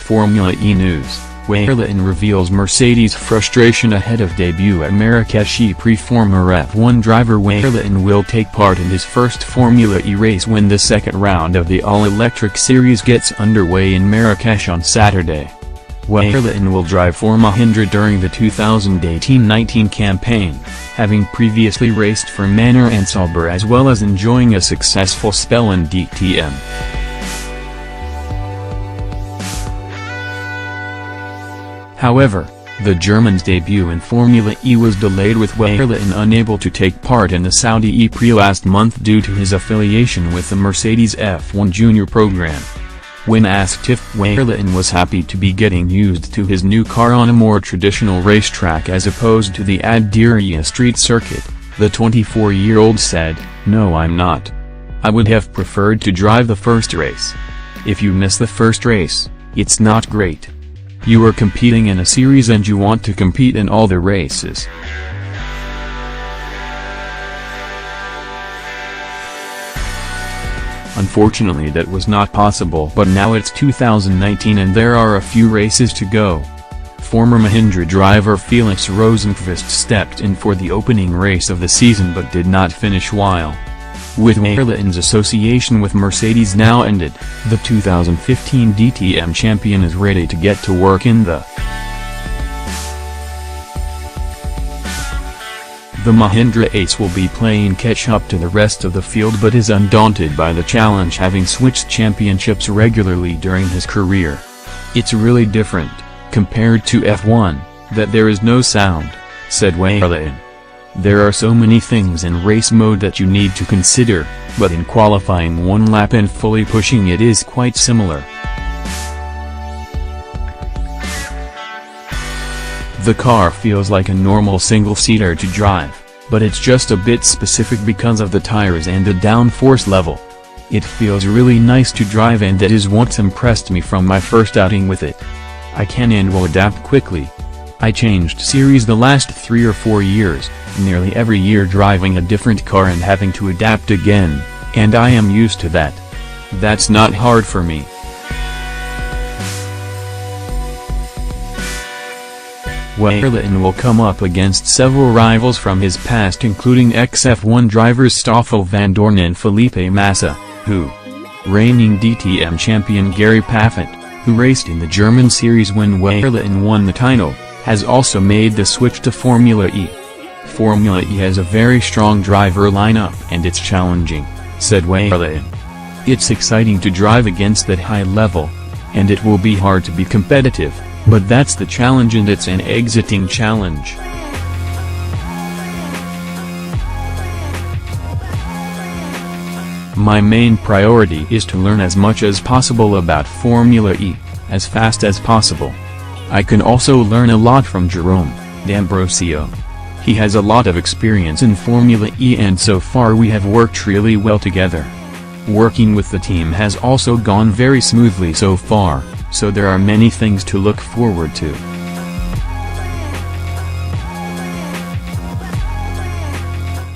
Formula E news, Wehrlein reveals Mercedes' frustration ahead of debut at Marrakesh. ePrix. Former F1 driver Wehrlein will take part in his first Formula E race when the second round of the all-electric series gets underway in Marrakesh on Saturday. Wehrlein will drive for Mahindra during the 2018-19 campaign, having previously raced for Manor and Sauber as well as enjoying a successful spell in DTM. However, the German's debut in Formula E was delayed, with Wehrlein unable to take part in the Saudi ePrix last month due to his affiliation with the Mercedes F1 Junior program. When asked if Wehrlein was happy to be getting used to his new car on a more traditional racetrack as opposed to the Adria street circuit, the 24-year-old said, "No, I'm not. I would have preferred to drive the first race. If you miss the first race, it's not great. You are competing in a series and you want to compete in all the races." Unfortunately, that was not possible, but now it's 2019 and there are a few races to go. Former Mahindra driver Felix Rosenqvist stepped in for the opening race of the season but did not finish. While with Wehrlein's association with Mercedes now ended, the 2015 DTM champion is ready to get to work in the Mahindra ace will be playing catch-up to the rest of the field but is undaunted by the challenge, having switched championships regularly during his career. "It's really different, compared to F1, that there is no sound," said Wehrlein. "There are so many things in race mode that you need to consider, but in qualifying one lap and fully pushing it is quite similar. The car feels like a normal single-seater to drive, but it's just a bit specific because of the tires and the downforce level. It feels really nice to drive and that is what's impressed me from my first outing with it. I can and will adapt quickly. I changed series the last 3 or 4 years, nearly every year driving a different car and having to adapt again, and I am used to that. That's not hard for me." Wehrlein will come up against several rivals from his past, including ex-F1 drivers Stoffel Vandoorne and Felipe Massa, reigning DTM champion Gary Paffett, who raced in the German series when Wehrlein won the title, has also made the switch to Formula E. "Formula E has a very strong driver lineup and it's challenging," said Wehrlein. "It's exciting to drive against that high level, and it will be hard to be competitive. But that's the challenge and it's an exciting challenge. My main priority is to learn as much as possible about Formula E, as fast as possible. I can also learn a lot from Jerome D'Ambrosio. He has a lot of experience in Formula E and so far we have worked really well together. Working with the team has also gone very smoothly so far. So there are many things to look forward to."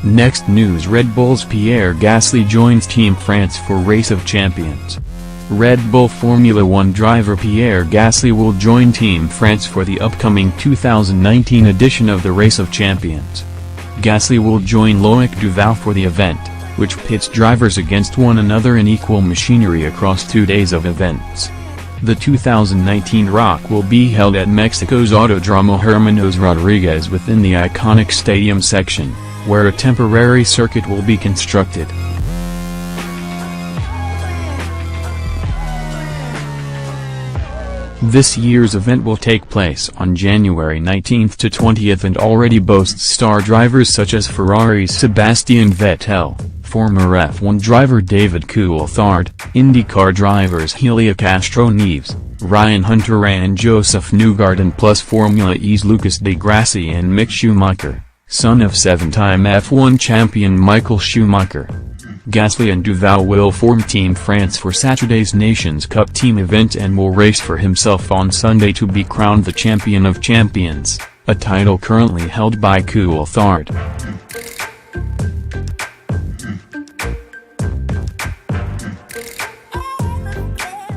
Next news: Red Bull's Pierre Gasly joins Team France for Race of Champions. Red Bull Formula 1 driver Pierre Gasly will join Team France for the upcoming 2019 edition of the Race of Champions. Gasly will join Loic Duval for the event, which pits drivers against one another in equal machinery across 2 days of events. The 2019 ROC will be held at Mexico's Autodromo Hermanos Rodriguez within the iconic stadium section, where a temporary circuit will be constructed. This year's event will take place on January 19th to 20th and already boasts star drivers such as Ferrari's Sebastian Vettel, former F1 driver David Coulthard, IndyCar drivers Helio Castroneves, Ryan Hunter and Joseph Newgarden, and plus Formula E's Lucas de Grassi and Mick Schumacher, son of 7-time F1 champion Michael Schumacher. Gasly and Duval will form Team France for Saturday's Nations Cup team event and will race for himself on Sunday to be crowned the Champion of Champions, a title currently held by Coulthard.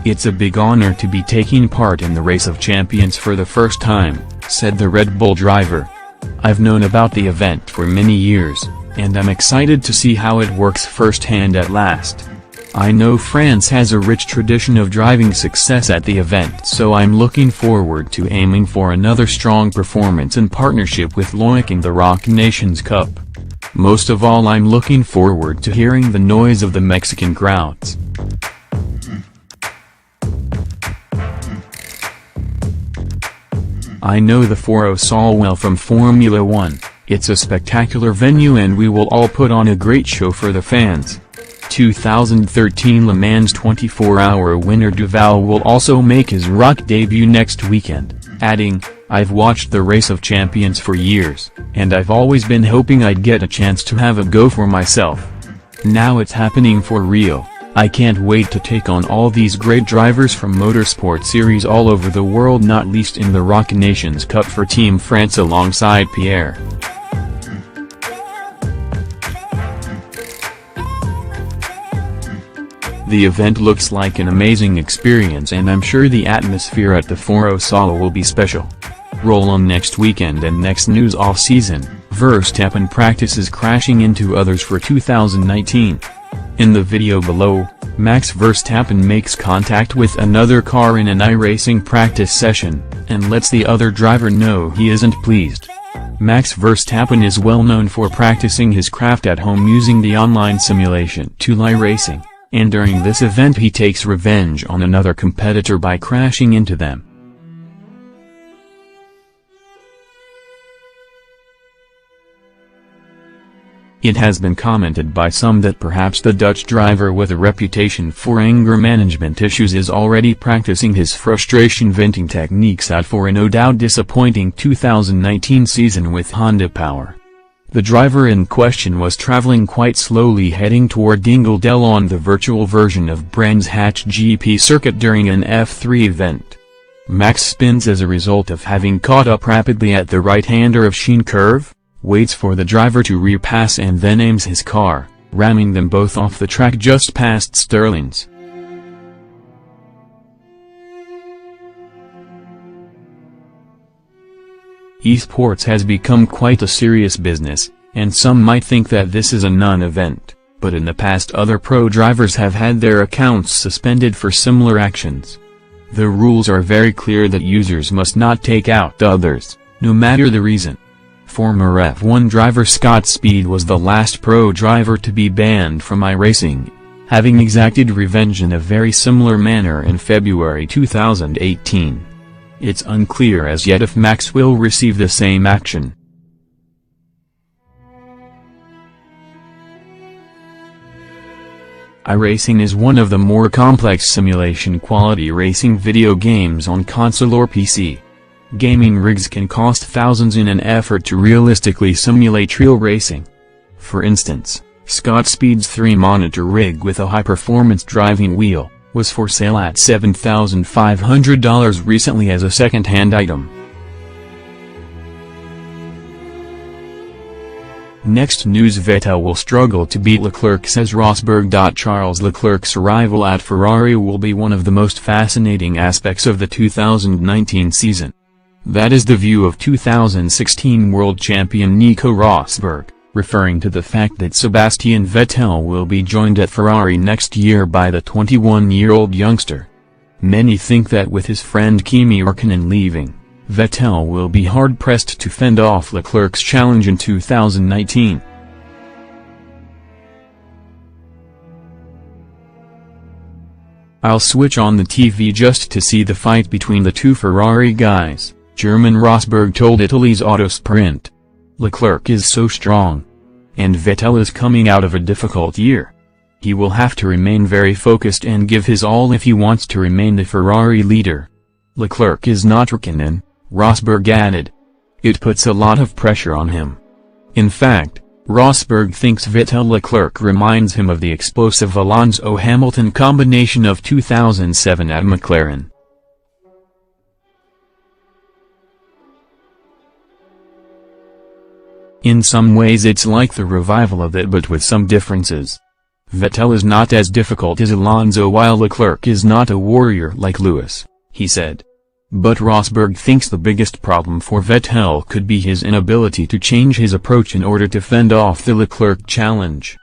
"It's a big honor to be taking part in the Race of Champions for the first time," said the Red Bull driver. "I've known about the event for many years, and I'm excited to see how it works firsthand at last. I know France has a rich tradition of driving success at the event, so I'm looking forward to aiming for another strong performance in partnership with Loic in the Rock Nations Cup. Most of all, I'm looking forward to hearing the noise of the Mexican crowds." "I know the Foro Sol well from Formula 1, it's a spectacular venue and we will all put on a great show for the fans." 2013 Le Mans 24-hour winner Duval will also make his rock debut next weekend, adding, "I've watched the Race of Champions for years, and I've always been hoping I'd get a chance to have a go for myself. Now it's happening for real. I can't wait to take on all these great drivers from motorsport series all over the world, not least in the Rock Nations Cup for Team France alongside Pierre." The event looks like an amazing experience and I'm sure the atmosphere at the Foro Sol will be special. Roll on next weekend and next news off-season, Verstappen practices crashing into others for 2019. In the video below, Max Verstappen makes contact with another car in an iRacing practice session, and lets the other driver know he isn't pleased. Max Verstappen is well known for practicing his craft at home using the online simulation tool iRacing, and during this event he takes revenge on another competitor by crashing into them. It has been commented by some that perhaps the Dutch driver with a reputation for anger management issues is already practicing his frustration venting techniques out for a no doubt disappointing 2019 season with Honda Power. The driver in question was traveling quite slowly heading toward Dingeldale on the virtual version of Brands Hatch GP circuit during an F3 event. Max spins as a result of having caught up rapidly at the right-hander of Sheen curve, waits for the driver to repass and then aims his car, ramming them both off the track just past Sterling's. Esports has become quite a serious business, and some might think that this is a non-event, but in the past other pro drivers have had their accounts suspended for similar actions. The rules are very clear that users must not take out others, no matter the reason. Former F1 driver Scott Speed was the last pro driver to be banned from iRacing, having exacted revenge in a very similar manner in February 2018. It's unclear as yet if Max will receive the same action. iRacing is one of the more complex simulation-quality racing video games on console or PC. Gaming rigs can cost thousands in an effort to realistically simulate real racing. For instance, Scott Speed's 3-monitor rig with a high-performance driving wheel was for sale at $7,500 recently as a second-hand item. Next news: Vettel will struggle to beat Leclerc, says Rosberg. Charles Leclerc's arrival at Ferrari will be one of the most fascinating aspects of the 2019 season. That is the view of 2016 world champion Nico Rosberg, referring to the fact that Sebastian Vettel will be joined at Ferrari next year by the 21-year-old youngster. Many think that with his friend Kimi Räikkönen leaving, Vettel will be hard-pressed to fend off Leclerc's challenge in 2019. "I'll switch on the TV just to see the fight between the two Ferrari guys," German Rosberg told Italy's Autosprint. "Leclerc is so strong. And Vettel is coming out of a difficult year. He will have to remain very focused and give his all if he wants to remain the Ferrari leader. Leclerc is not Räikkönen," Rosberg added. "It puts a lot of pressure on him." In fact, Rosberg thinks Vettel-Leclerc reminds him of the explosive Alonso-Hamilton combination of 2007 at McLaren. "In some ways it's like the revival of it, but with some differences. "Vettel is not as difficult as Alonso while Leclerc is not a warrior like Lewis," he said. But Rosberg thinks the biggest problem for Vettel could be his inability to change his approach in order to fend off the Leclerc challenge.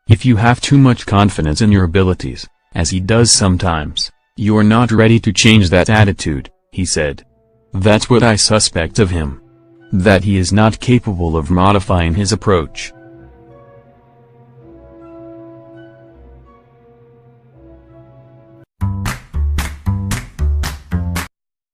"If you have too much confidence in your abilities, as he does sometimes, you're not ready to change that attitude," he said. "That's what I suspect of him. That he is not capable of modifying his approach."